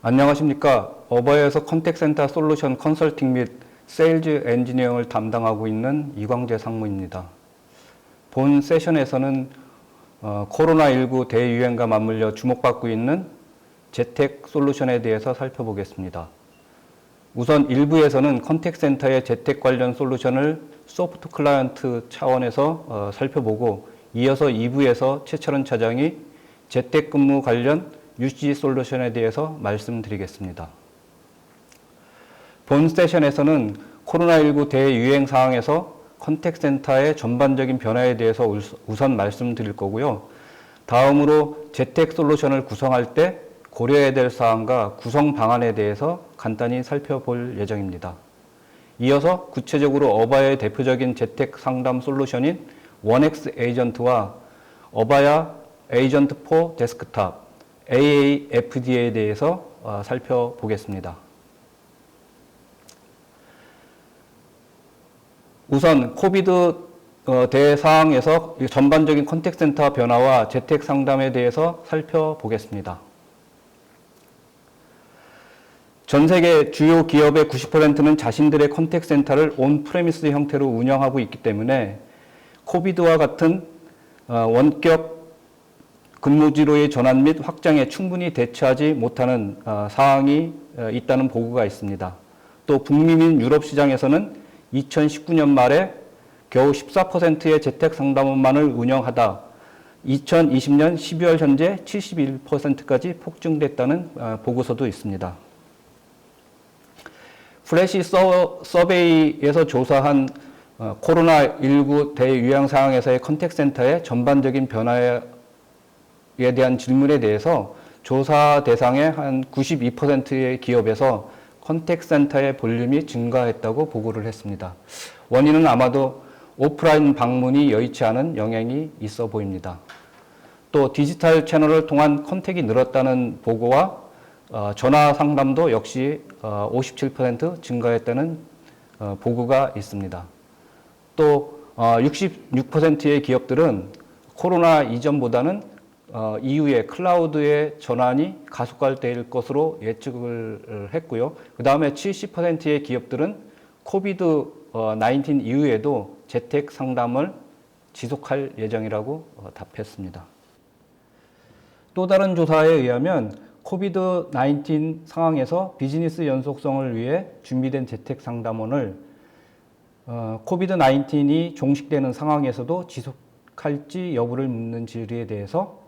안녕하십니까. 어바이에서 컨택센터 솔루션 컨설팅 및 세일즈 엔지니어를 담당하고 있는 이광재 상무입니다. 본 세션에서는 코로나19 대유행과 맞물려 주목받고 있는 재택 솔루션에 대해서 살펴보겠습니다. 우선 1부에서는 컨택센터의 재택 관련 솔루션을 소프트 클라이언트 차원에서 살펴보고, 이어서 2부에서 최철원 차장이 재택근무 관련 UC 솔루션에 대해서 말씀드리겠습니다. 본 세션에서는 코로나19 대유행 상황에서 컨택센터의 전반적인 변화에 대해서 우선 말씀드릴 거고요. 다음으로 재택 솔루션을 구성할 때 고려해야 될 사항과 구성 방안에 대해서 간단히 살펴볼 예정입니다. 이어서 구체적으로 어바야의 대표적인 재택 상담 솔루션인 원엑스 에이전트와 어바야 에이전트 포 데스크탑 AAFD에 대해서 살펴보겠습니다. 우선 코비드 대상황에서 전반적인 컨택센터 변화와 재택 상담에 대해서 살펴보겠습니다. 전 세계 주요 기업의 90%는 자신들의 컨택센터를 온프레미스 형태로 운영하고 있기 때문에 코비드와 같은 원격 근무지로의 전환 및 확장에 충분히 대처하지 못하는 상황이 있다는 보고가 있습니다. 또 북미 및 유럽 시장에서는 2019년 말에 겨우 14%의 재택 상담원만을 운영하다 2020년 12월 현재 71%까지 폭증됐다는 보고서도 있습니다. 플래시 서베이에서 조사한 코로나19 대유행 상황에서의 컨택센터의 전반적인 변화에 대한 질문에 대해서 조사 대상의 한 92%의 기업에서 컨택센터의 볼륨이 증가했다고 보고를 했습니다. 원인은 아마도 오프라인 방문이 여의치 않은 영향이 있어 보입니다. 또 디지털 채널을 통한 컨택이 늘었다는 보고와 전화 상담도 역시 57% 증가했다는 보고가 있습니다. 또 66%의 기업들은 코로나 이전보다는 이후에 클라우드의 전환이 가속화될 것으로 예측을 했고요. 그 다음에 70%의 기업들은 코비드-19 이후에도 재택 상담을 지속할 예정이라고 답했습니다. 또 다른 조사에 의하면 코비드-19 상황에서 비즈니스 연속성을 위해 준비된 재택 상담원을 코비드-19이 종식되는 상황에서도 지속할지 여부를 묻는 질의에 대해서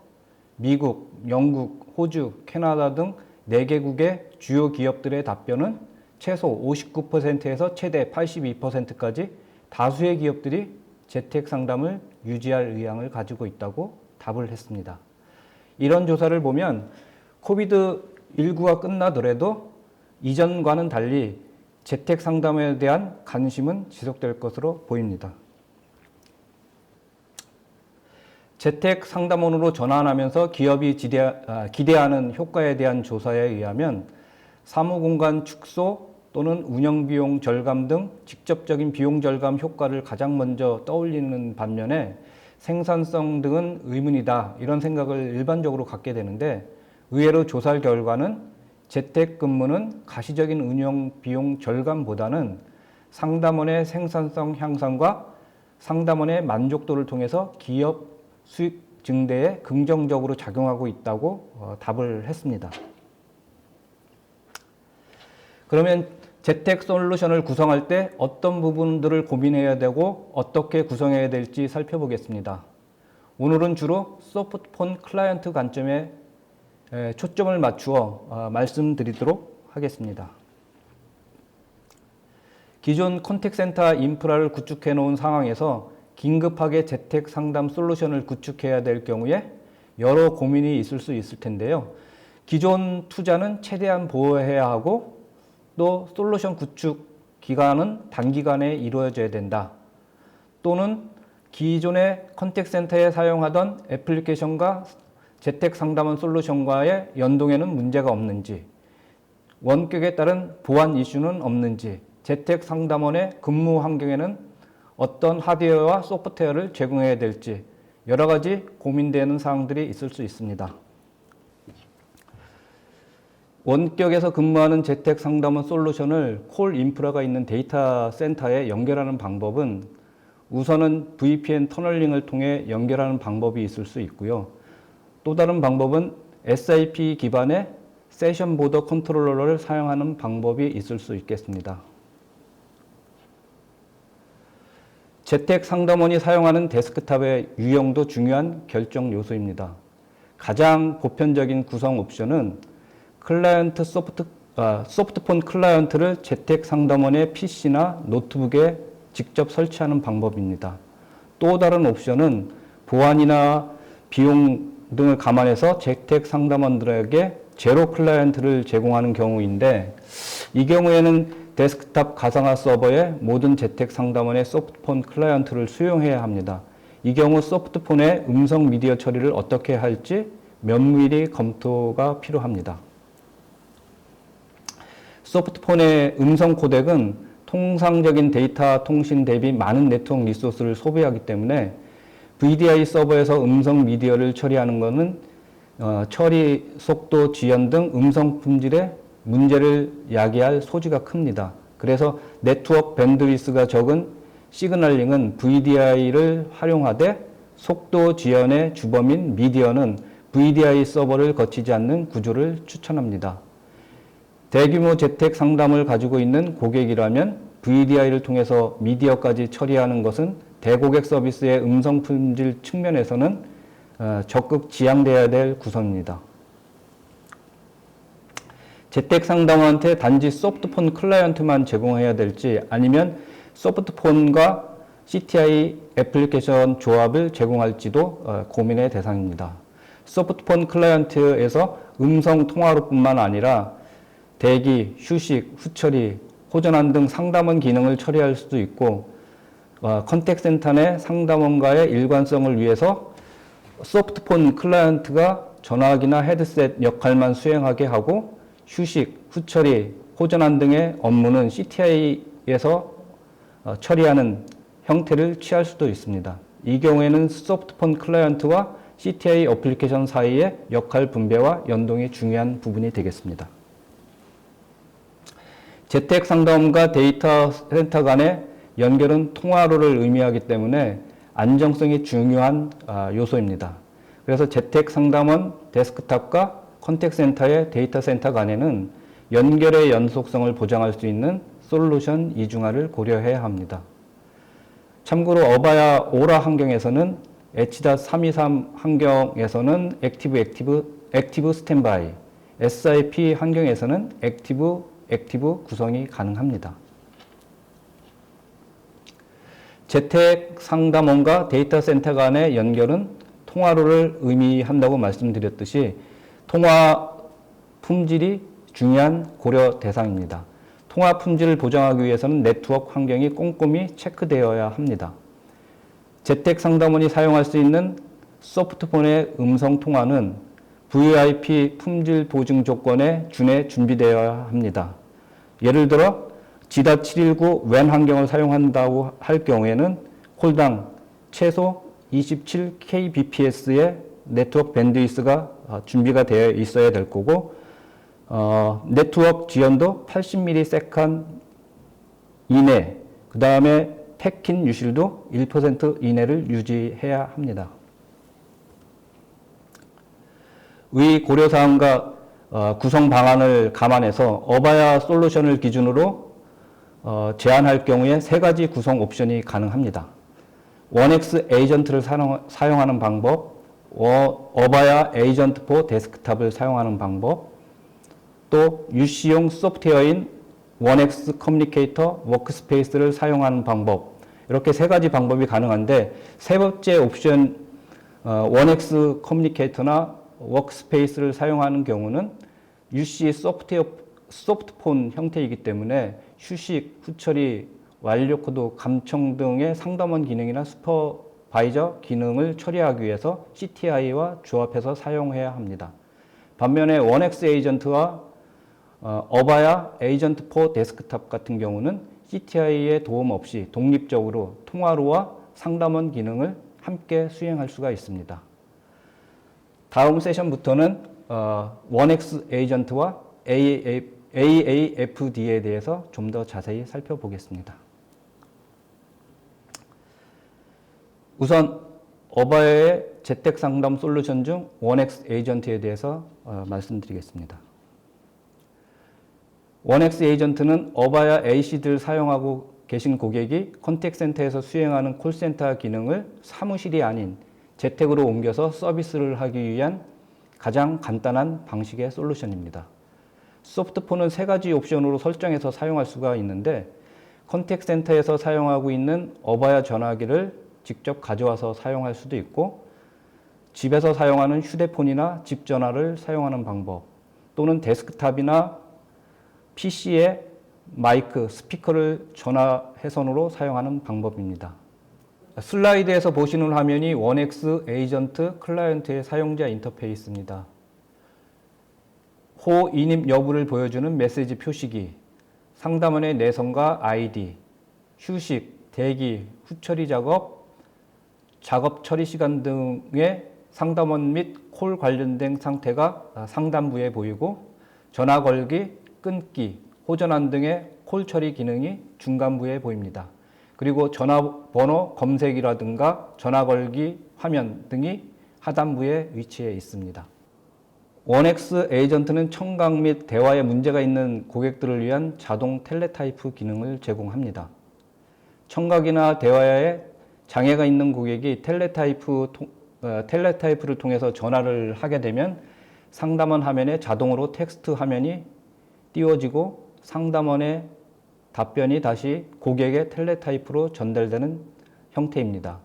미국, 영국, 호주, 캐나다 등 4개국의 주요 기업들의 답변은 최소 59%에서 최대 82%까지 다수의 기업들이 재택 상담을 유지할 의향을 가지고 있다고 답을 했습니다. 이런 조사를 보면 코비드19가 끝나더라도 이전과는 달리 재택 상담에 대한 관심은 지속될 것으로 보입니다. 재택 상담원으로 전환하면서 기업이 기대하는 효과에 대한 조사에 의하면 사무공간 축소 또는 운영비용 절감 등 직접적인 비용 절감 효과를 가장 먼저 떠올리는 반면에 생산성 등은 의문이다, 이런 생각을 일반적으로 갖게 되는데, 의외로 조사 결과는 재택근무는 가시적인 운영 비용 절감보다는 상담원의 생산성 향상과 상담원의 만족도를 통해서 기업 수익 증대에 긍정적으로 작용하고 있다고 답을 했습니다. 그러면 재택 솔루션을 구성할 때 어떤 부분들을 고민해야 되고 어떻게 구성해야 될지 살펴보겠습니다. 오늘은 주로 소프트폰 클라이언트 관점에 초점을 맞추어 말씀드리도록 하겠습니다. 기존 컨택센터 인프라를 구축해 놓은 상황에서 긴급하게 재택 상담 솔루션을 구축해야 될 경우에 여러 고민이 있을 수 있을 텐데요. 기존 투자는 최대한 보호해야 하고, 또 솔루션 구축 기간은 단기간에 이루어져야 된다. 또는 기존의 컨택센터에 사용하던 애플리케이션과 재택 상담원 솔루션과의 연동에는 문제가 없는지, 원격에 따른 보안 이슈는 없는지, 재택 상담원의 근무 환경에는 어떤 하드웨어와 소프트웨어를 제공해야 될지 여러 가지 고민되는 사항들이 있을 수 있습니다. 원격에서 근무하는 재택 상담원 솔루션을 콜 인프라가 있는 데이터 센터에 연결하는 방법은 우선은 VPN 터널링을 통해 연결하는 방법이 있을 수 있고요. 또 다른 방법은 SIP 기반의 세션 보더 컨트롤러를 사용하는 방법이 있을 수 있겠습니다. 재택 상담원이 사용하는 데스크탑의 유형도 중요한 결정 요소입니다. 가장 보편적인 구성 옵션은 클라이언트 소프트폰 클라이언트를 재택 상담원의 PC나 노트북에 직접 설치하는 방법입니다. 또 다른 옵션은 보안이나 비용 등을 감안해서 재택 상담원들에게 제로 클라이언트를 제공하는 경우인데, 이 경우에는 데스크탑 가상화 서버에 모든 재택 상담원의 소프트폰 클라이언트를 수용해야 합니다. 이 경우 소프트폰의 음성 미디어 처리를 어떻게 할지 면밀히 검토가 필요합니다. 소프트폰의 음성 코덱은 통상적인 데이터 통신 대비 많은 네트워크 리소스를 소비하기 때문에 VDI 서버에서 음성 미디어를 처리하는 것은 처리 속도, 지연 등 음성 품질에 문제를 야기할 소지가 큽니다. 그래서 네트워크 밴드위스가 적은 시그널링은 VDI를 활용하되 속도 지연의 주범인 미디어는 VDI 서버를 거치지 않는 구조를 추천합니다. 대규모 재택 상담을 가지고 있는 고객이라면 VDI를 통해서 미디어까지 처리하는 것은 대고객 서비스의 음성 품질 측면에서는 적극 지양돼야 될 구성입니다. 재택 상담원한테 단지 소프트폰 클라이언트만 제공해야 될지 아니면 소프트폰과 CTI 애플리케이션 조합을 제공할지도 고민의 대상입니다. 소프트폰 클라이언트에서 음성 통화로뿐만 아니라 대기, 휴식, 후처리, 호전환 등 상담원 기능을 처리할 수도 있고, 컨택센터 내 상담원과의 일관성을 위해서 소프트폰 클라이언트가 전화기나 헤드셋 역할만 수행하게 하고, 휴식, 후처리, 호전환 등의 업무는 CTI에서 처리하는 형태를 취할 수도 있습니다. 이 경우에는 소프트폰 클라이언트와 CTI 어플리케이션 사이의 역할 분배와 연동이 중요한 부분이 되겠습니다. 재택 상담과 데이터 센터 간의 연결은 통화로를 의미하기 때문에 안정성이 중요한 요소입니다. 그래서 재택 상담원 데스크탑과 컨택센터의 데이터 센터 간에는 연결의 연속성을 보장할 수 있는 솔루션 이중화를 고려해야 합니다. 참고로 어바야 오라 환경에서는 H.323 환경에서는 액티브 스탠바이, SIP 환경에서는 액티브 구성이 가능합니다. 재택 상담원과 데이터 센터 간의 연결은 통화로를 의미한다고 말씀드렸듯이 통화 품질이 중요한 고려 대상입니다. 통화 품질을 보장하기 위해서는 네트워크 환경이 꼼꼼히 체크되어야 합니다. 재택 상담원이 사용할 수 있는 소프트폰의 음성 통화는 VoIP 품질 보증 조건에 준해 준비되어야 합니다. 예를 들어 G.719 WAN 환경을 사용한다고 할 경우에는 콜당 최소 27kbps의 네트워크 밴드위스가 준비가 되어 있어야 될 거고, 네트워크 지연도 80ms 이내, 그 다음에 패킷 유실도 1% 이내를 유지해야 합니다. 의 고려사항과 구성 방안을 감안해서 어바야 솔루션을 기준으로 제한할 경우에 세 가지 구성 옵션이 가능합니다. 원엑스 에이전트를 사용하는 방법, 어바야 에이전트 포 데스크탑을 사용하는 방법, 또 UC용 소프트웨어인 원엑스 커뮤니케이터 워크스페이스를 사용하는 방법, 이렇게 세 가지 방법이 가능한데, 세 번째 옵션 원엑스 커뮤니케이터나 워크스페이스를 사용하는 경우는 UC 소프트폰 형태이기 때문에 휴식, 후처리, 완료 코드, 감청 등의 상담원 기능이나 슈퍼바이저 기능을 처리하기 위해서 CTI와 조합해서 사용해야 합니다. 반면에 원엑스 에이전트와 어바야 에이전트 포 데스크탑 같은 경우는 CTI의 도움 없이 독립적으로 통화로와 상담원 기능을 함께 수행할 수가 있습니다. 다음 세션부터는 원엑스 에이전트와 AAFD에 대해서 좀 더 자세히 살펴보겠습니다. 우선 어바야의 재택상담 솔루션 중 원엑스 에이전트에 대해서 말씀드리겠습니다. 원엑스 에이전트는 어바야 AC를 사용하고 계신 고객이 컨택센터에서 수행하는 콜센터 기능을 사무실이 아닌 재택으로 옮겨서 서비스를 하기 위한 가장 간단한 방식의 솔루션입니다. 소프트폰은 3가지 옵션으로 설정해서 사용할 수가 있는데 컨택센터에서 사용하고 있는 어바야 전화기를 직접 가져와서 사용할 수도 있고 집에서 사용하는 휴대폰이나 집 전화를 사용하는 방법 또는 데스크탑이나 PC에 마이크, 스피커를 전화 회선으로 사용하는 방법입니다. 슬라이드에서 보시는 화면이 원엑스 에이전트 클라이언트의 사용자 인터페이스입니다. 호인입 여부를 보여주는 메시지 표시기, 상담원의 내성과 아이디, 휴식, 대기, 후처리 작업, 작업 처리 시간 등의 상담원 및 콜 관련된 상태가 상단부에 보이고 전화 걸기, 끊기, 호전환 등의 콜 처리 기능이 중간부에 보입니다. 그리고 전화번호 검색이라든가 전화 걸기 화면 등이 하단부에 위치해 있습니다. 원엑스 에이전트는 청각 및 대화에 문제가 있는 고객들을 위한 자동 텔레타이프 기능을 제공합니다. 청각이나 대화에 장애가 있는 고객이 텔레타이프를 통해서 전화를 하게 되면 상담원 화면에 자동으로 텍스트 화면이 띄워지고 상담원의 답변이 다시 고객의 텔레타이프로 전달되는 형태입니다.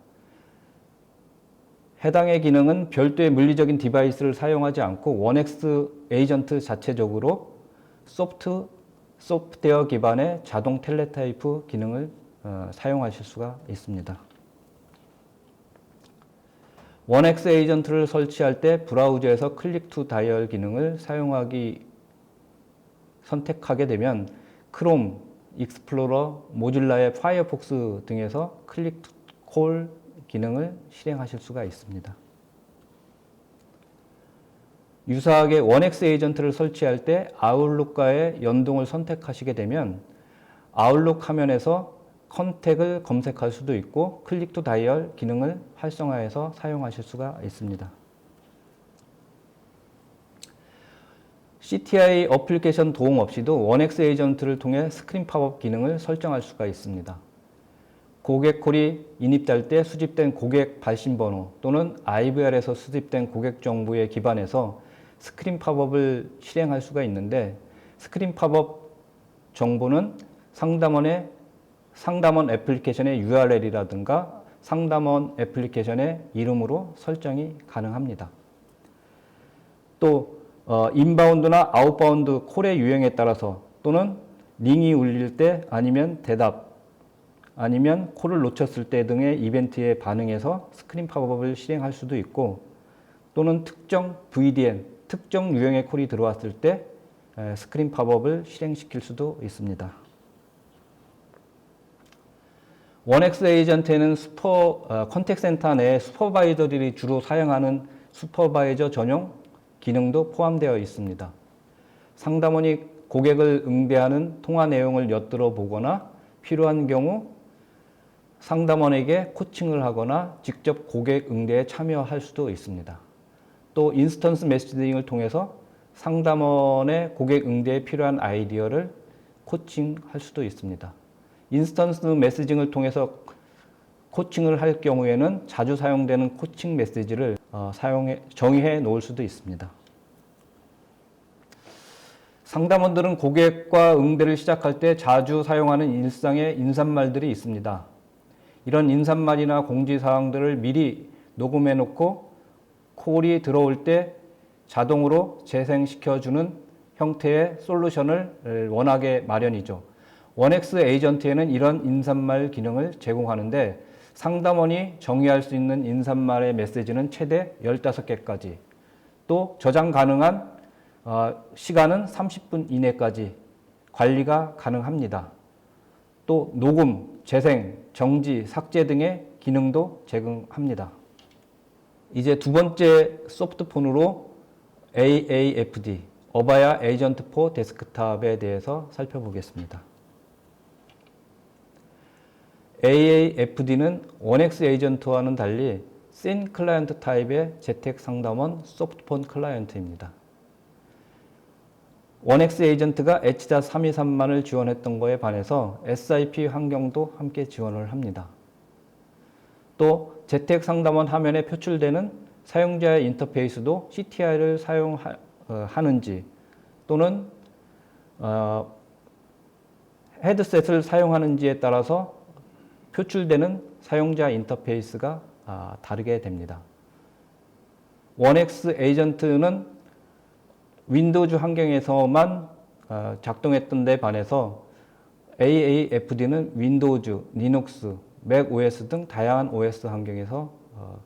해당의 기능은 별도의 물리적인 디바이스를 사용하지 않고 원엑스 에이전트 자체적으로 소프트웨어 기반의 자동 텔레타이프 기능을 사용하실 수가 있습니다. 원엑스 에이전트를 설치할 때 브라우저에서 클릭 투 다이얼 기능을 선택하게 되면 크롬, 익스플로러, 모질라의 파이어폭스 등에서 클릭 투 콜 기능을 실행하실 수가 있습니다. 유사하게 원엑스 에이전트를 설치할 때 아웃룩과의 연동을 선택하시게 되면 아웃룩 화면에서 컨택을 검색할 수도 있고 클릭 투 다이얼 기능을 활성화해서 사용하실 수가 있습니다. CTI 어플리케이션 도움 없이도 원엑스 에이전트를 통해 스크린 팝업 기능을 설정할 수가 있습니다. 고객 콜이 인입될 때 수집된 고객 발신번호 또는 IVR에서 수집된 고객 정보에 기반해서 스크린 팝업을 실행할 수가 있는데 스크린 팝업 정보는 상담원 애플리케이션의 URL이라든가 상담원 애플리케이션의 이름으로 설정이 가능합니다. 또 인바운드나 아웃바운드 콜의 유형에 따라서 또는 링이 울릴 때 아니면 대답 아니면 콜을 놓쳤을 때 등의 이벤트에 반응해서 스크린 팝업을 실행할 수도 있고 또는 특정 VDN, 특정 유형의 콜이 들어왔을 때 스크린 팝업을 실행시킬 수도 있습니다. 원엑스 에이전트에는 컨택센터 내 슈퍼바이저들이 주로 사용하는 슈퍼바이저 전용 기능도 포함되어 있습니다. 상담원이 고객을 응대하는 통화 내용을 엿들어 보거나 필요한 경우 상담원에게 코칭을 하거나 직접 고객 응대에 참여할 수도 있습니다. 또 인스턴스 메시징을 통해서 상담원의 고객 응대에 필요한 아이디어를 코칭할 수도 있습니다. 인스턴스 메시징을 통해서 코칭을 할 경우에는 자주 사용되는 코칭 메시지를 정의해 놓을 수도 있습니다. 상담원들은 고객과 응대를 시작할 때 자주 사용하는 일상의 인사말들이 있습니다. 이런 인사말이나 공지사항들을 미리 녹음해 놓고 콜이 들어올 때 자동으로 재생시켜주는 형태의 솔루션을 원하게 마련이죠. 원엑스 에이전트에는 이런 인사말 기능을 제공하는데 상담원이 정의할 수 있는 인사말의 메시지는 최대 15개까지 또 저장 가능한 시간은 30분 이내까지 관리가 가능합니다. 또 녹음, 재생, 정지, 삭제 등의 기능도 제공합니다. 이제 두 번째 소프트폰으로 AAFD, 어바야 에이전트 포 데스크탑에 대해서 살펴보겠습니다. AAFD는 원엑스 에이전트와는 달리 씬 클라이언트 타입의 재택 상담원 소프트폰 클라이언트입니다. 원엑스 에이전트가 H.323만을 지원했던 것에 반해서 SIP 환경도 함께 지원을 합니다. 또 재택 상담원 화면에 표출되는 사용자의 인터페이스도 CTI를 사용하는지 또는 헤드셋을 사용하는지에 따라서 표출되는 사용자 인터페이스가 다르게 됩니다. 원엑스 에이전트는 윈도우즈 환경에서만 작동했던 데 반해서 AAFD는 윈도우즈, 리눅스, 맥 OS 등 다양한 OS 환경에서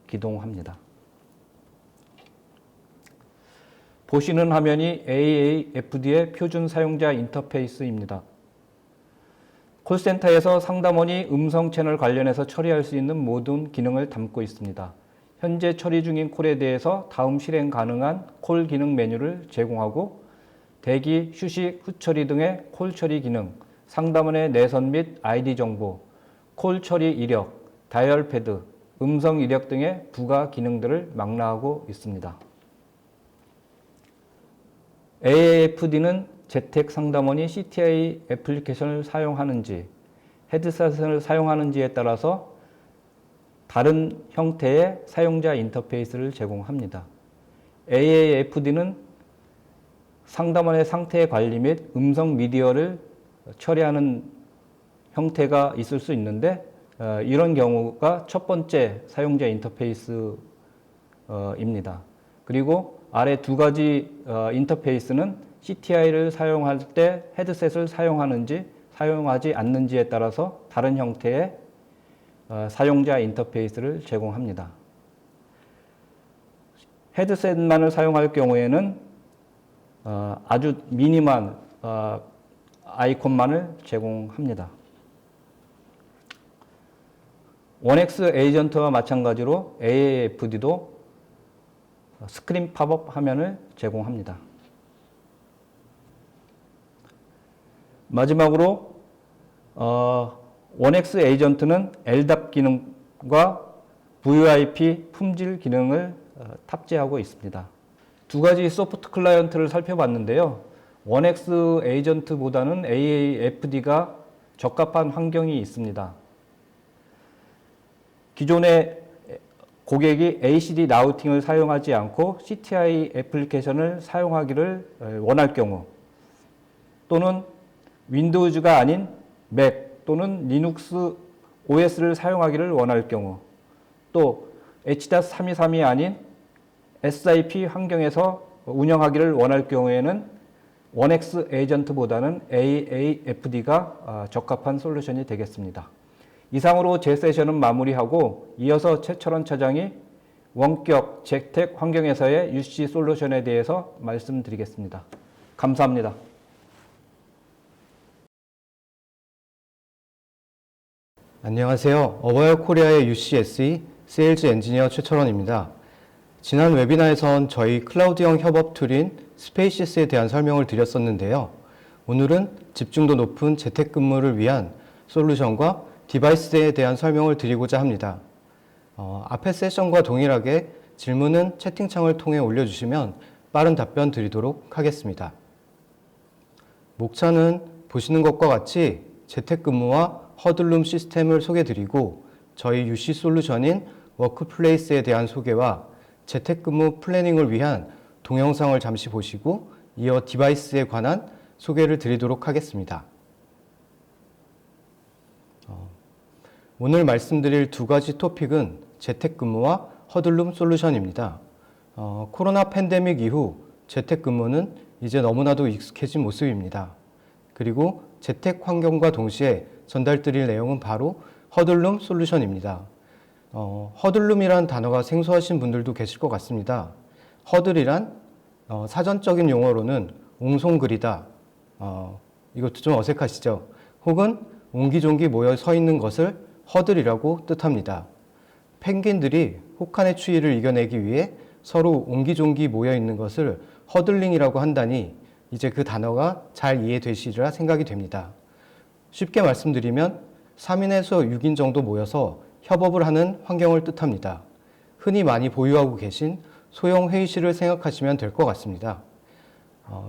기동합니다. 보시는 화면이 AAFD의 표준 사용자 인터페이스입니다. 콜센터에서 상담원이 음성 채널 관련해서 처리할 수 있는 모든 기능을 담고 있습니다. 현재 처리 중인 콜에 대해서 다음 실행 가능한 콜 기능 메뉴를 제공하고 대기, 휴식, 후처리 등의 콜 처리 기능, 상담원의 내선 및 아이디 정보, 콜 처리 이력, 다이얼 패드, 음성 이력 등의 부가 기능들을 망라하고 있습니다. AAFD는 재택 상담원이 CTI 애플리케이션을 사용하는지, 헤드셋을 사용하는지에 따라서 다른 형태의 사용자 인터페이스를 제공합니다. AAFD는 상담원의 상태 관리 및 음성 미디어를 처리하는 형태가 있을 수 있는데 이런 경우가 첫 번째 사용자 인터페이스입니다. 그리고 아래 두 가지 인터페이스는 CTI를 사용할 때 헤드셋을 사용하는지 사용하지 않는지에 따라서 다른 형태의 사용자 인터페이스를 제공합니다. 헤드셋만을 사용할 경우에는 아주 미니멀한 아이콘만을 제공합니다. 원엑스 에이전트와 마찬가지로 AAFD도 스크린 팝업 화면을 제공합니다. 마지막으로 원엑스 에이전트는 LDAP 기능과 VoIP 품질 기능을 탑재하고 있습니다. 두 가지 소프트 클라이언트를 살펴봤는데요. 원엑스 에이전트보다는 AAFD가 적합한 환경이 있습니다. 기존의 고객이 ACD 라우팅을 사용하지 않고 CTI 애플리케이션을 사용하기를 원할 경우 또는 윈도우즈가 아닌 맥 또는 리눅스 OS를 사용하기를 원할 경우 또 H.323이 아닌 SIP 환경에서 운영하기를 원할 경우에는 원엑스 에이전트보다는 AAFD가 적합한 솔루션이 되겠습니다. 이상으로 제 세션은 마무리하고 이어서 최철원 차장이 원격 재택 환경에서의 UC 솔루션에 대해서 말씀드리겠습니다. 감사합니다. 안녕하세요. 어바야 코리아의 UC SE 세일즈 엔지니어 최철원입니다. 지난 웨비나에선 저희 클라우드형 협업 툴인 스페이시스에 대한 설명을 드렸었는데요. 오늘은 집중도 높은 재택근무를 위한 솔루션과 디바이스에 대한 설명을 드리고자 합니다. 앞의 세션과 동일하게 질문은 채팅창을 통해 올려주시면 빠른 답변 드리도록 하겠습니다. 목차는 보시는 것과 같이 재택근무와 허들룸 시스템을 소개드리고 저희 UC 솔루션인 워크플레이스에 대한 소개와 재택근무 플래닝을 위한 동영상을 잠시 보시고 이어 디바이스에 관한 소개를 드리도록 하겠습니다. 오늘 말씀드릴 두 가지 토픽은 재택근무와 허들룸 솔루션입니다. 코로나 팬데믹 이후 재택근무는 이제 너무나도 익숙해진 모습입니다. 그리고 재택 환경과 동시에 전달드릴 내용은 바로 허들룸 솔루션입니다. 허들룸이란 단어가 생소하신 분들도 계실 것 같습니다. 허들이란 사전적인 용어로는 옹송그리다. 이것도 좀 어색하시죠? 혹은 옹기종기 모여 서 있는 것을 허들이라고 뜻합니다. 펭귄들이 혹한의 추위를 이겨내기 위해 서로 옹기종기 모여 있는 것을 허들링이라고 한다니 이제 그 단어가 잘 이해되시리라 생각이 됩니다. 쉽게 말씀드리면 3인에서 6인 정도 모여서 협업을 하는 환경을 뜻합니다. 흔히 많이 보유하고 계신 소형 회의실을 생각하시면 될 것 같습니다.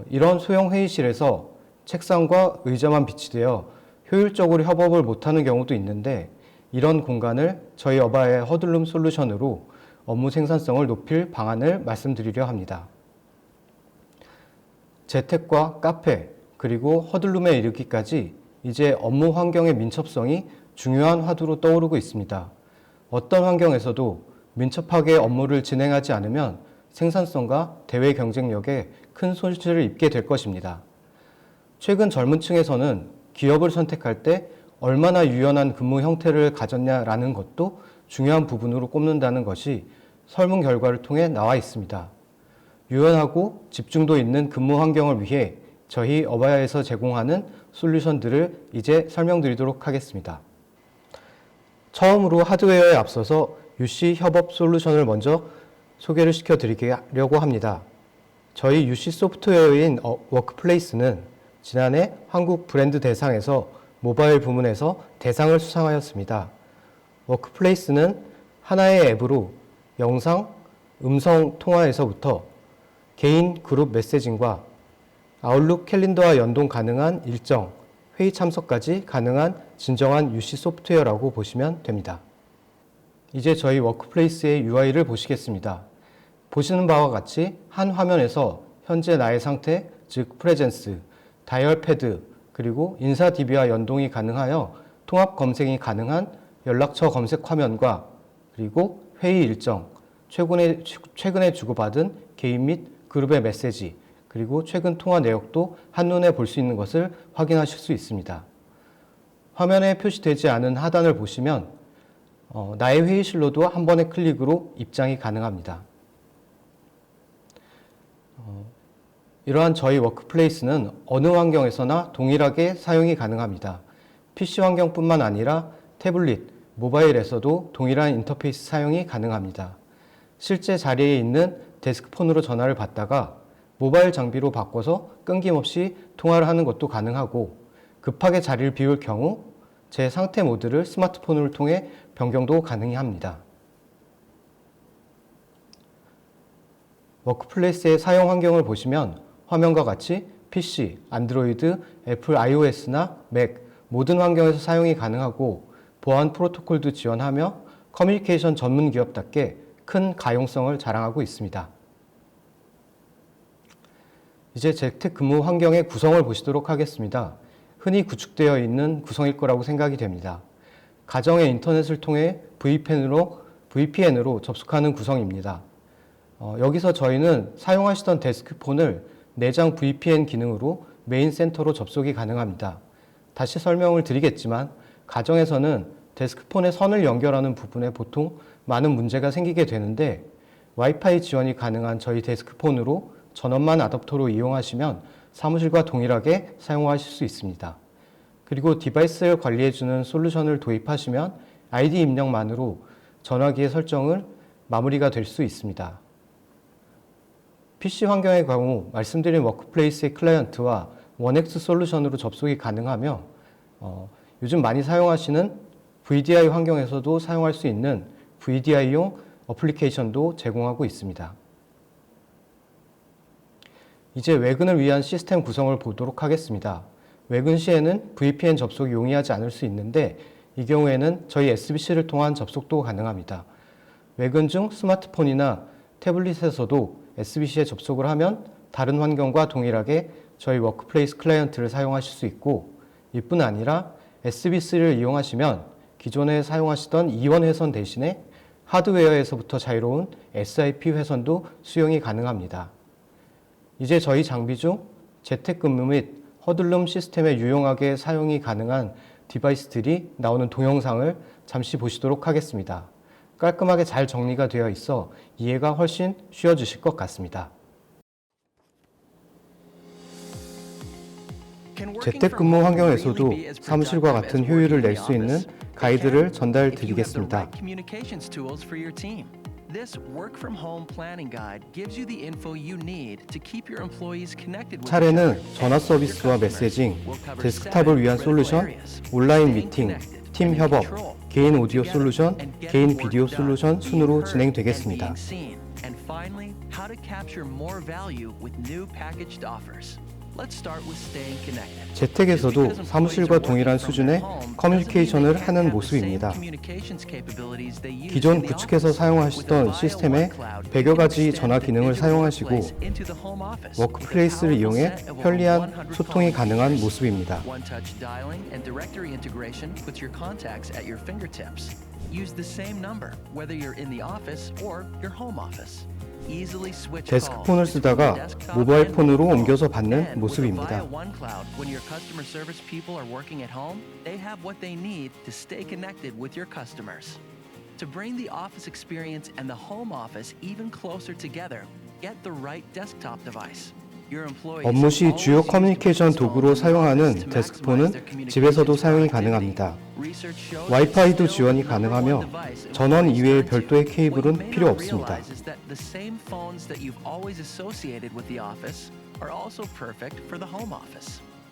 이런 소형 회의실에서 책상과 의자만 비치되어 효율적으로 협업을 못하는 경우도 있는데 이런 공간을 저희 어바의 허들룸 솔루션으로 업무 생산성을 높일 방안을 말씀드리려 합니다. 재택과 카페 그리고 허들룸에 이르기까지 이제 업무 환경의 민첩성이 중요한 화두로 떠오르고 있습니다. 어떤 환경에서도 민첩하게 업무를 진행하지 않으면 생산성과 대외 경쟁력에 큰 손실을 입게 될 것입니다. 최근 젊은 층에서는 기업을 선택할 때 얼마나 유연한 근무 형태를 가졌냐라는 것도 중요한 부분으로 꼽는다는 것이 설문 결과를 통해 나와 있습니다. 유연하고 집중도 있는 근무 환경을 위해 저희 어바야에서 제공하는 솔루션들을 이제 설명드리도록 하겠습니다. 처음으로 하드웨어에 앞서서 UC 협업 솔루션을 먼저 소개를 시켜드리려고 합니다. 저희 UC 소프트웨어인 워크플레이스는 지난해 한국 브랜드 대상에서 모바일 부문에서 대상을 수상하였습니다. 워크플레이스는 하나의 앱으로 영상, 음성 통화에서부터 개인 그룹 메시징과 아웃룩 캘린더와 연동 가능한 일정, 회의 참석까지 가능한 진정한 UC 소프트웨어라고 보시면 됩니다. 이제 저희 워크플레이스의 UI를 보시겠습니다. 보시는 바와 같이 한 화면에서 현재 나의 상태, 즉 프레젠스, 다이얼 패드, 그리고 인사 DB와 연동이 가능하여 통합 검색이 가능한 연락처 검색 화면과 그리고 회의 일정, 최근에 주고받은 개인 및 그룹의 메시지, 그리고 최근 통화 내역도 한눈에 볼 수 있는 것을 확인하실 수 있습니다. 화면에 표시되지 않은 하단을 보시면 나의 회의실로도 한 번의 클릭으로 입장이 가능합니다. 이러한 저희 워크플레이스는 어느 환경에서나 동일하게 사용이 가능합니다. PC 환경뿐만 아니라 태블릿, 모바일에서도 동일한 인터페이스 사용이 가능합니다. 실제 자리에 있는 데스크폰으로 전화를 받다가 모바일 장비로 바꿔서 끊김없이 통화를 하는 것도 가능하고 급하게 자리를 비울 경우 제 상태 모드를 스마트폰을 통해 변경도 가능합니다. 워크플레이스의 사용 환경을 보시면 화면과 같이 PC, 안드로이드, 애플 iOS나 맥 모든 환경에서 사용이 가능하고 보안 프로토콜도 지원하며 커뮤니케이션 전문 기업답게 큰 가용성을 자랑하고 있습니다. 이제 재택근무 환경의 구성을 보시도록 하겠습니다. 흔히 구축되어 있는 구성일 거라고 생각이 됩니다. 가정의 인터넷을 통해 VPN으로 접속하는 구성입니다. 여기서 저희는 사용하시던 데스크폰을 내장 VPN 기능으로 메인 센터로 접속이 가능합니다. 다시 설명을 드리겠지만 가정에서는 데스크폰에 선을 연결하는 부분에 보통 많은 문제가 생기게 되는데 와이파이 지원이 가능한 저희 데스크폰으로 전원만 아답터로 이용하시면 사무실과 동일하게 사용하실 수 있습니다. 그리고 디바이스를 관리해주는 솔루션을 도입하시면 아이디 입력만으로 전화기의 설정을 마무리가 될 수 있습니다. PC 환경의 경우 말씀드린 워크플레이스의 클라이언트와 원엑스 솔루션으로 접속이 가능하며 요즘 많이 사용하시는 VDI 환경에서도 사용할 수 있는 VDI용 어플리케이션도 제공하고 있습니다. 이제 외근을 위한 시스템 구성을 보도록 하겠습니다. 외근 시에는 VPN 접속이 용이하지 않을 수 있는데 이 경우에는 저희 SBC를 통한 접속도 가능합니다. 외근 중 스마트폰이나 태블릿에서도 SBC에 접속을 하면 다른 환경과 동일하게 저희 워크플레이스 클라이언트를 사용하실 수 있고 이뿐 아니라 SBC를 이용하시면 기존에 사용하시던 이원 회선 대신에 하드웨어에서부터 자유로운 SIP 회선도 수용이 가능합니다. 이제 저희 장비 중 재택근무 및 허들룸 시스템에 유용하게 사용이 가능한 디바이스들이 나오는 동영상을 잠시 보시도록 하겠습니다. 깔끔하게 잘 정리가 되어 있어 이해가 훨씬 쉬워지실 것 같습니다. 재택근무 환경에서도 사무실과 같은 효율을 낼 수 있는 가이드를 전달 드리겠습니다. This work from home planning guide gives you the info you need to keep your employees connected with each 차례는 other. 전화 서비스와 메시징, We'll cover 데스크탑을 위한 7 솔루션, critical areas. 온라인 Staying 미팅, connected 팀 and in 협업, control. 개인 오디오 Together 솔루션, and get 개인 the work 비디오 done. 솔루션 Being 순으로 heard 진행되겠습니다. and being seen. And finally, how to capture more value with new packaged offers. Let's start with staying connected. 재택에서도 사무실과 동일한 수준의 커뮤니케이션을 하는 모습입니다. 기존 구축해서 사용하시던 시스템의 100여 가지 전화 기능을 사용하시고 워크플레이스를 이용해 편리한 소통이 가능한 모습입니다. One-touch dialing and directory integration puts your contacts at your fingertips. Use the same number whether you're in the office or your home office. Easily switch 데스크폰을 calls 쓰다가 between desktop 모바일 and 폰으로 mobile. 옮겨서 받는 And with 모습입니다. Avaya OneCloud, when your customer service people are working at home, they have what they need to stay connected with your customers. To bring the office experience and the home office even closer together, get the right desktop device. 업무 시 주요 커뮤니케이션 도구로 사용하는 데스크폰은 집에서도 사용이 가능합니다. 와이파이도 지원이 가능하며 전원 이외의 별도의 케이블은 필요 없습니다.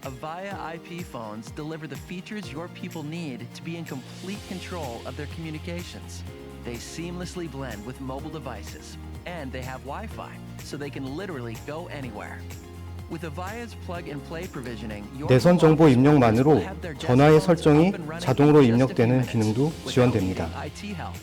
Avaya IP phones deliver the features your people need to be in complete control of their communications. They seamlessly blend with mobile devices, and they have Wi-Fi, so they can literally go anywhere. With Avaya's plug-and-play provisioning, your 내선 정보 입력만으로 will have their 전화의 desktops 설정이 up and running 자동으로 in just a few 입력되는 minutes 기능도 without 지원됩니다. needing IT help.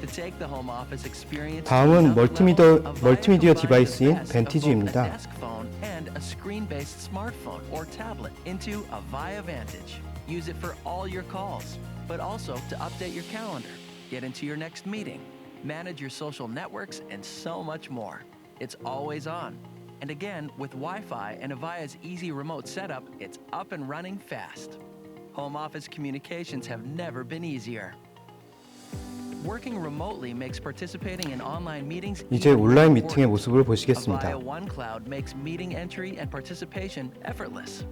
To take the home office experience to 다음은 another level, Avaya 멀티미디어 combines 디바이스인 the best of both a 벤티지입니다. desk phone and a screen-based smartphone or tablet into Avaya Vantage. Use it for all your calls, but also to update your calendar, get into your next meeting, manage your social networks, and so much more. It's always on. And again, with Wi-Fi and Avaya's easy remote setup, it's up and running fast. Home office communications have never been easier. Working remotely makes participating in online meetings 이제 even more 온라인 미팅의 important. 모습을 보시겠습니다. Avaya OneCloud makes meeting entry and participation effortless.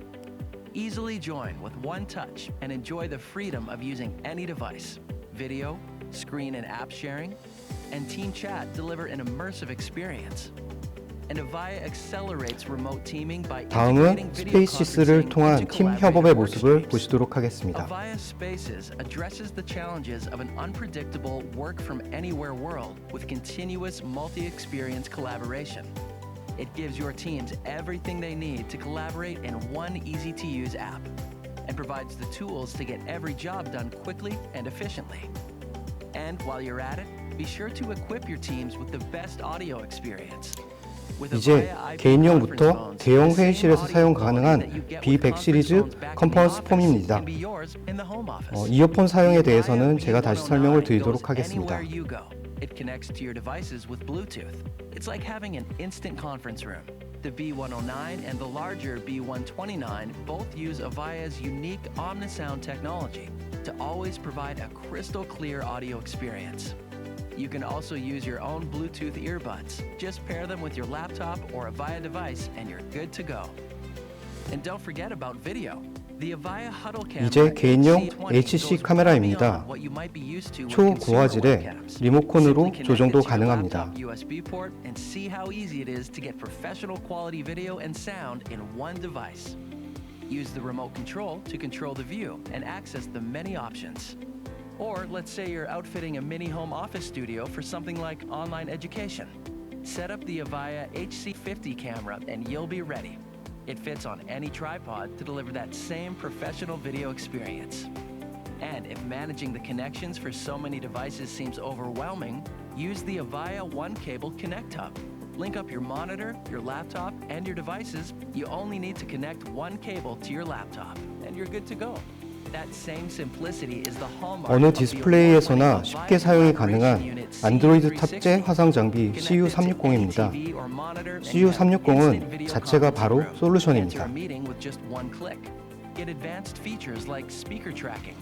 Easily join with one touch and enjoy the freedom of using any device. Video, screen and app sharing, and team chat deliver an immersive experience. And Avaya accelerates remote teaming by 다음은 integrating video 스페이시스를 conferencing 통한 into 팀 collaborative 협업의 모습을 workspaces. 보시도록 하겠습니다. Avaya Spaces addresses the challenges of an unpredictable work from anywhere world with continuous multi-experience collaboration. It gives your teams everything they need to collaborate in one easy-to-use app and provides the tools to get every job done quickly and efficiently. And while you're at it, be sure to equip your teams with the best audio experience. With 이제 Avaya IP 개인용부터 conference phones, 대형 the same 회의실에서 audio 사용 quality 가능한 that you get with B100 conference 시리즈 phones back in the 컨퍼런스 office 폼입니다. can be yours in the home office. 이어폰 사용에 The 대해서는 Avaya 제가 다시 B109 설명을 goes 드리도록 하겠습니다. anywhere you go. It connects to your devices with Bluetooth. It's like having an instant conference room. The B109 and the larger B129 both use Avaya's unique Omnisound technology to always provide a crystal clear audio experience. You can also use your own Bluetooth earbuds. Just pair them with your laptop or Avaya device and you're good to go. And don't forget about video. The Avaya Huddle Camera 이제 개인용 HC20 HC goes 카메라입니다. beyond what you might be used to with consumer 초고화질에 webcams. 리모컨으로 Simply 조정도 connect it to your 가능합니다. laptop USB port and see how easy it is to get professional quality video and sound in one device. Use the remote control to control the view and access the many options. Or let's say you're outfitting a mini home office studio for something like online education. Set up the Avaya HC50 camera and you'll be ready. It fits on any tripod to deliver that same professional video experience. And if managing the connections for so many devices seems overwhelming, use the Avaya One Cable Connect Hub. Link up your monitor, your laptop, and your devices. You only need to connect one cable to your laptop, and you're good to go. That same simplicity is the hallmark 어느 of the 디스플레이에서나 award-winning 쉽게 Avaya 사용이 Collaboration 가능한 Unit 안드로이드 CU360. 탑재 화상 장비 CU360입니다. CU360은 자체가 바로 솔루션입니다. Get advanced features like speaker tracking.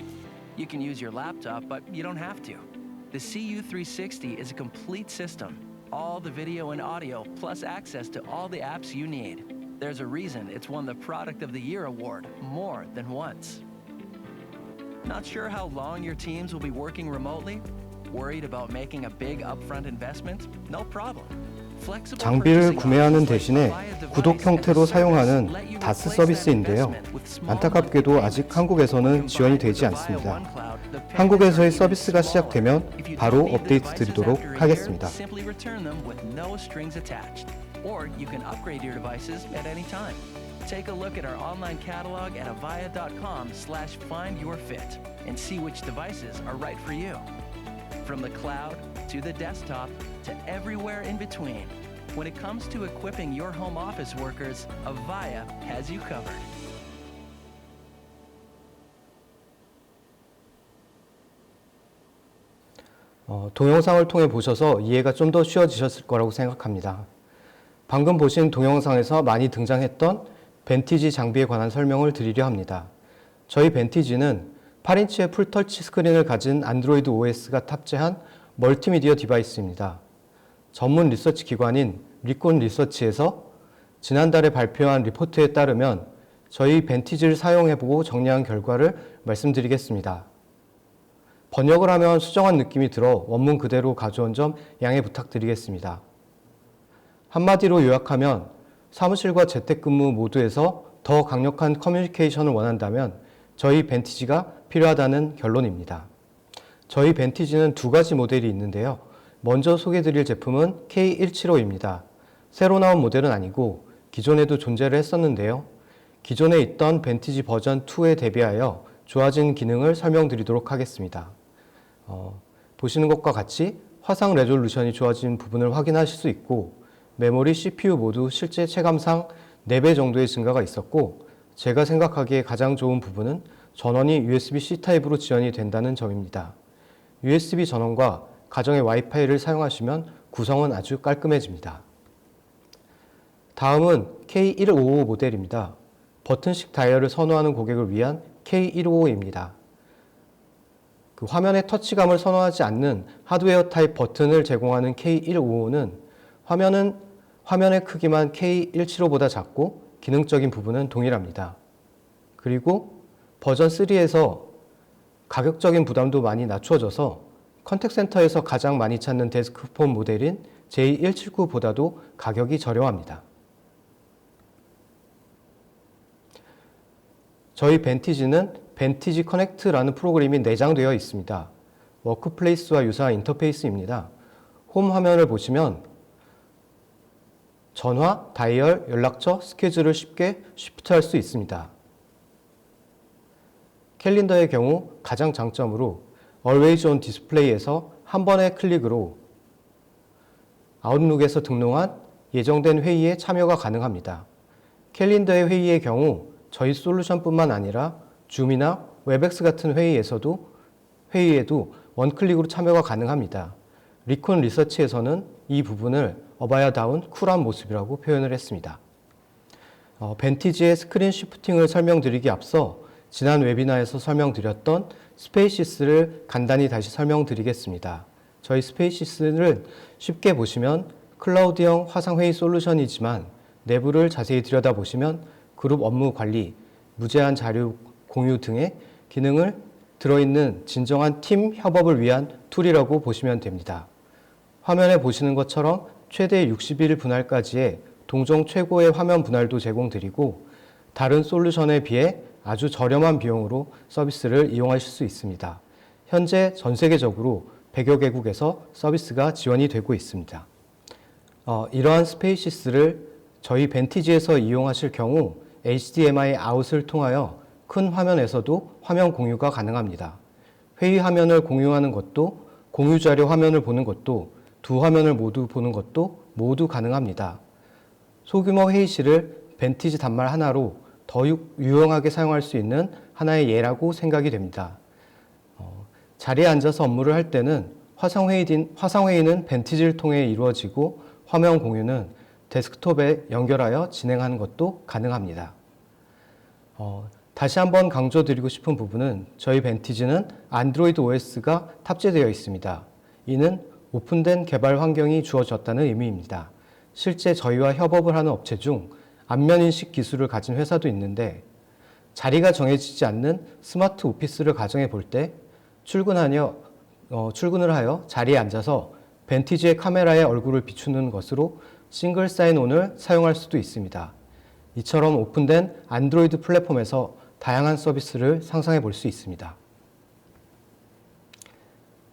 You can use your laptop, but you don't have to. The CU360 is a complete system. All the video and audio, plus access to all the apps you need. There's a reason it's won the Product of the Year award more than once. Not sure how long your teams will be working remotely? Worried about making a big upfront investment? No problem. Flexible 장비를 purchasing 구매하는 options like 대신에 Avaya 구독 Device 형태로 as a 사용하는 service let you 다스 replace that 서비스인데요. investment with small 안타깝게도 monthly 아직 payments. 한국에서는 Combined 지원이 with 되지 Avaya 않습니다. One Cloud, the payments 한국에서의 are even 서비스가 smaller. 시작되면 If you 바로 don't need the 업데이트 devices 드리도록 after a year, 하겠습니다. simply return them with no strings attached. Or you can upgrade your devices at any time. Take a look at our online catalog at avaya.com/findyourfit and see which devices are right for you. From the cloud to the desktop to everywhere in between, when it comes to equipping your home office workers, Avaya has you covered. 동영상을 통해 보셔서 이해가 좀 더 쉬워지셨을 거라고 생각합니다. 방금 보신 동영상에서 많이 등장했던 벤티지 장비에 관한 설명을 드리려 합니다. 저희 벤티지는 8인치의 풀터치 스크린을 가진 안드로이드 OS가 탑재한 멀티미디어 디바이스입니다. 전문 리서치 기관인 리콘 리서치에서 지난달에 발표한 리포트에 따르면 저희 벤티지를 사용해보고 정리한 결과를 말씀드리겠습니다. 번역을 하면 수정한 느낌이 들어 원문 그대로 가져온 점 양해 부탁드리겠습니다. 한마디로 요약하면 사무실과 재택근무 모두에서 더 강력한 커뮤니케이션을 원한다면 저희 벤티지가 필요하다는 결론입니다. 저희 벤티지는 두 가지 모델이 있는데요. 먼저 소개드릴 제품은 K175입니다. 새로 나온 모델은 아니고 기존에도 존재를 했었는데요. 기존에 있던 벤티지 버전 2에 대비하여 좋아진 기능을 설명드리도록 하겠습니다. 보시는 것과 같이 화상 레졸루션이 좋아진 부분을 확인하실 수 있고 메모리, CPU 모두 실제 체감상 4배 정도의 증가가 있었고 제가 생각하기에 가장 좋은 부분은 전원이 USB-C 타입으로 지원이 된다는 점입니다. USB 전원과 가정의 와이파이를 사용하시면 구성은 아주 깔끔해집니다. 다음은 K155 모델입니다. 버튼식 다이얼을 선호하는 고객을 위한 K155입니다. 화면의 터치감을 선호하지 않는 하드웨어 타입 버튼을 제공하는 K155는 화면의 크기만 K175보다 작고 기능적인 부분은 동일합니다. 그리고 버전 3에서 가격적인 부담도 많이 낮춰져서 컨택센터에서 가장 많이 찾는 데스크폰 모델인 J179보다도 가격이 저렴합니다. 저희 벤티지는 벤티지 커넥트라는 프로그램이 내장되어 있습니다. 워크플레이스와 유사한 인터페이스입니다. 홈 화면을 보시면 전화, 다이얼, 연락처, 스케줄을 쉽게 쉬프트할 수 있습니다. 캘린더의 경우 가장 장점으로 Always on 디스플레이에서 한 번의 클릭으로 아웃룩에서 등록한 예정된 회의에 참여가 가능합니다. 캘린더의 회의의 경우 저희 솔루션뿐만 아니라 줌이나 웹엑스 같은 회의에도 원클릭으로 참여가 가능합니다. 리콘 리서치에서는 이 부분을 어바야다운 쿨한 모습이라고 표현을 했습니다. 벤티지의 스크린 시프팅을 설명드리기 앞서 지난 웨비나에서 설명드렸던 스페이시스를 간단히 다시 설명드리겠습니다. 저희 스페이시스를 쉽게 보시면 클라우드형 화상회의 솔루션이지만 내부를 자세히 들여다보시면 그룹 업무 관리, 무제한 자료 공유 등의 기능을 들어있는 진정한 팀 협업을 위한 툴이라고 보시면 됩니다. 화면에 보시는 것처럼 최대 60일 분할까지의 동종 최고의 화면 분할도 제공드리고 다른 솔루션에 비해 아주 저렴한 비용으로 서비스를 이용하실 수 있습니다. 현재 전 세계적으로 100여 개국에서 서비스가 지원이 되고 있습니다. 이러한 스페이시스를 저희 벤티지에서 이용하실 경우 HDMI 아웃을 통하여 큰 화면에서도 화면 공유가 가능합니다. 회의 화면을 공유하는 것도 공유 자료 화면을 보는 것도 두 화면을 모두 보는 것도 모두 가능합니다. 소규모 회의실을 벤티지 단말 하나로 더 유용하게 사용할 수 있는 하나의 예라고 생각이 됩니다. 자리에 앉아서 업무를 할 때는 화상회의는 벤티지를 통해 이루어지고 화면 공유는 데스크톱에 연결하여 진행하는 것도 가능합니다. 다시 한번 강조드리고 싶은 부분은 저희 벤티지는 안드로이드 OS가 탑재되어 있습니다. 이는 오픈된 개발 환경이 주어졌다는 의미입니다. 실제 저희와 협업을 하는 업체 중 안면인식 기술을 가진 회사도 있는데 자리가 정해지지 않는 스마트 오피스를 가정해 볼 때 출근하며 출근을 하여 자리에 앉아서 벤티지의 카메라에 얼굴을 비추는 것으로 싱글 사인온을 사용할 수도 있습니다. 이처럼 오픈된 안드로이드 플랫폼에서 다양한 서비스를 상상해 볼 수 있습니다.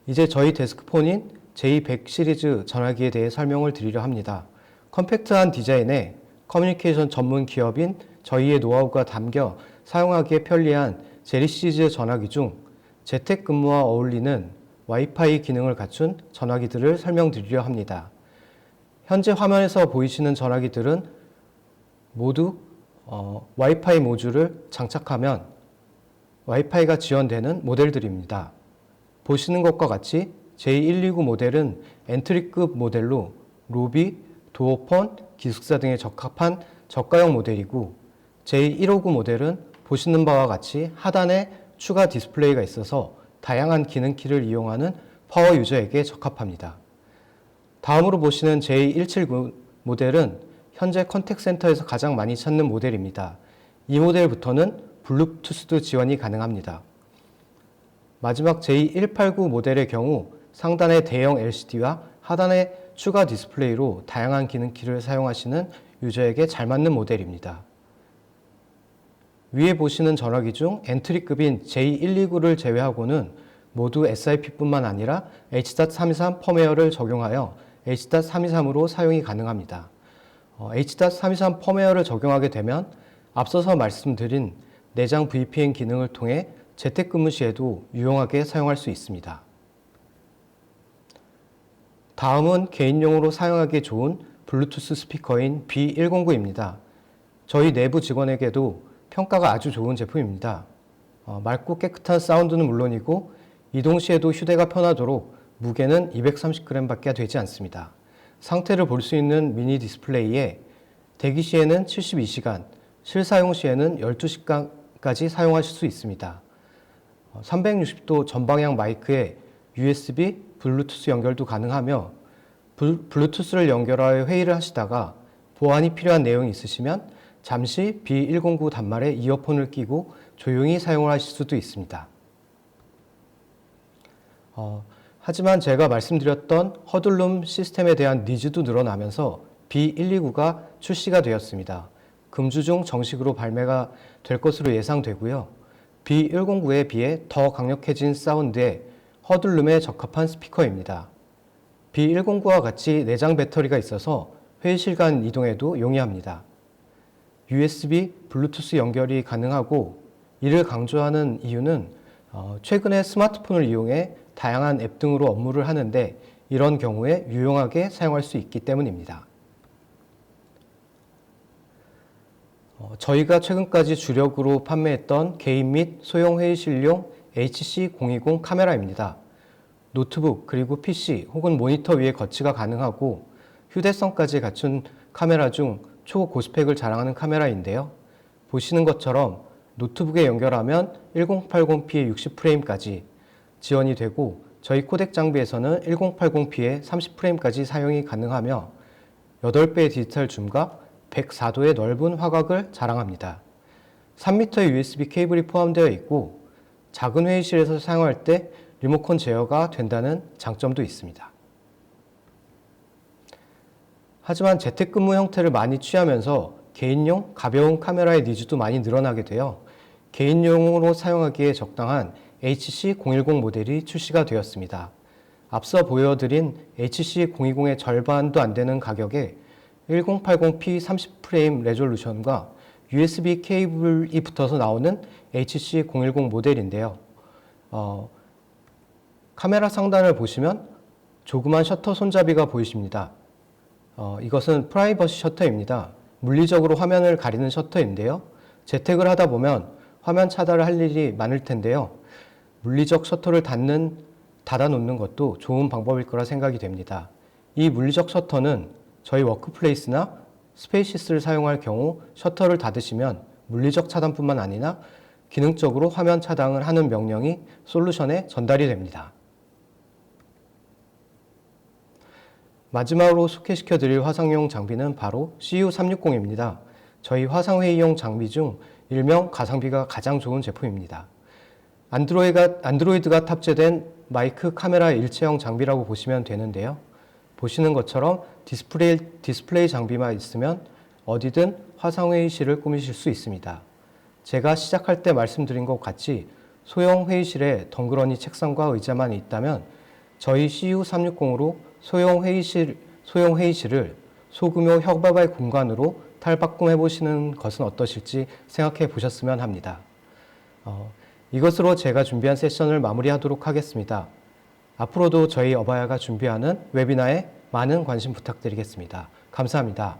이제 저희 데스크폰인 J100 시리즈 전화기에 대해 설명을 드리려 합니다. 컴팩트한 디자인에 커뮤니케이션 전문 기업인 저희의 노하우가 담겨 사용하기에 편리한 제리 시리즈 전화기 중 재택근무와 어울리는 와이파이 기능을 갖춘 전화기들을 설명드리려 합니다. 현재 화면에서 보이시는 전화기들은 모두 와이파이 모듈을 장착하면 와이파이가 지원되는 모델들입니다. 보시는 것과 같이 J129 모델은 엔트리급 모델로 로비, 도어폰, 기숙사 등에 적합한 저가형 모델이고 J159 모델은 보시는 바와 같이 하단에 추가 디스플레이가 있어서 다양한 기능키를 이용하는 파워 유저에게 적합합니다. 다음으로 보시는 J179 모델은 현재 컨택센터에서 가장 많이 찾는 모델입니다. 이 모델부터는 블루투스도 지원이 가능합니다. 마지막 J189 모델의 경우 상단의 대형 LCD와 하단의 추가 디스플레이로 다양한 기능키를 사용하시는 유저에게 잘 맞는 모델입니다. 위에 보시는 전화기 중 엔트리급인 J129를 제외하고는 모두 SIP뿐만 아니라 H.323 펌웨어를 적용하여 H.323으로 사용이 가능합니다. H.323 펌웨어를 적용하게 되면 앞서서 말씀드린 내장 VPN 기능을 통해 재택근무 시에도 유용하게 사용할 수 있습니다. 다음은 개인용으로 사용하기 좋은 블루투스 스피커인 B109입니다. 저희 내부 직원에게도 평가가 아주 좋은 제품입니다. 맑고 깨끗한 사운드는 물론이고 이동 시에도 휴대가 편하도록 무게는 230g 밖에 되지 않습니다. 상태를 볼 수 있는 미니 디스플레이에 대기 시에는 72시간, 실사용 시에는 12시간까지 사용하실 수 있습니다. 360도 전방향 마이크에 USB, 블루투스 연결도 가능하며 블루투스를 연결하여 회의를 하시다가 보안이 필요한 내용이 있으시면 잠시 B109 단말에 이어폰을 끼고 조용히 사용을 하실 수도 있습니다. 하지만 제가 말씀드렸던 허들룸 시스템에 대한 니즈도 늘어나면서 B129가 출시가 되었습니다. 금주 중 정식으로 발매가 될 것으로 예상되고요. B109에 비해 더 강력해진 사운드에 허들룸에 적합한 스피커입니다. B109와 같이 내장 배터리가 있어서 회의실 간 이동에도 용이합니다. USB, 블루투스 연결이 가능하고 이를 강조하는 이유는 최근에 스마트폰을 이용해 다양한 앱 등으로 업무를 하는데 이런 경우에 유용하게 사용할 수 있기 때문입니다. 저희가 최근까지 주력으로 판매했던 개인 및 소형 회의실용 HC020 카메라입니다. 노트북 그리고 PC 혹은 모니터 위에 거치가 가능하고 휴대성까지 갖춘 카메라 중 초고스펙을 자랑하는 카메라인데요. 보시는 것처럼 노트북에 연결하면 1080p의 60프레임까지 지원이 되고 저희 코덱 장비에서는 1080p의 30프레임까지 사용이 가능하며 8배의 디지털 줌과 104도의 넓은 화각을 자랑합니다. 3m의 USB 케이블이 포함되어 있고 작은 회의실에서 사용할 때 리모컨 제어가 된다는 장점도 있습니다. 하지만 재택근무 형태를 많이 취하면서 개인용 가벼운 카메라의 니즈도 많이 늘어나게 되어 개인용으로 사용하기에 적당한 HC010 모델이 출시가 되었습니다. 앞서 보여드린 HC020의 절반도 안 되는 가격에 1080p 30프레임 레졸루션과 USB 케이블이 붙어서 나오는 HC010 모델인데요. 카메라 상단을 보시면 조그만 셔터 손잡이가 보이십니다. 이것은 프라이버시 셔터입니다. 물리적으로 화면을 가리는 셔터인데요. 재택을 하다 보면 화면 차단을 할 일이 많을 텐데요. 물리적 셔터를 닫아놓는 것도 좋은 방법일 거라 생각이 됩니다. 이 물리적 셔터는 저희 워크플레이스나 스페이시스를 사용할 경우 셔터를 닫으시면 물리적 차단뿐만 아니라 기능적으로 화면 차단을 하는 명령이 솔루션에 전달이 됩니다. 마지막으로 소개시켜 드릴 화상용 장비는 바로 CU360입니다. 저희 화상회의용 장비 중 일명 가성비가 가장 좋은 제품입니다. 안드로이드가 탑재된 마이크 카메라 일체형 장비라고 보시면 되는데요. 보시는 것처럼 디스플레이 장비만 있으면 어디든 화상회의실을 꾸미실 수 있습니다. 제가 시작할 때 말씀드린 것 같이 소형 회의실에 덩그러니 책상과 의자만 있다면 저희 CU360으로 소형 회의실을 소규모 협업의 공간으로 탈바꿈해 보시는 것은 어떠실지 생각해 보셨으면 합니다. 이것으로 제가 준비한 세션을 마무리하도록 하겠습니다. 앞으로도 저희 어바야가 준비하는 웨비나에 많은 관심 부탁드리겠습니다. 감사합니다.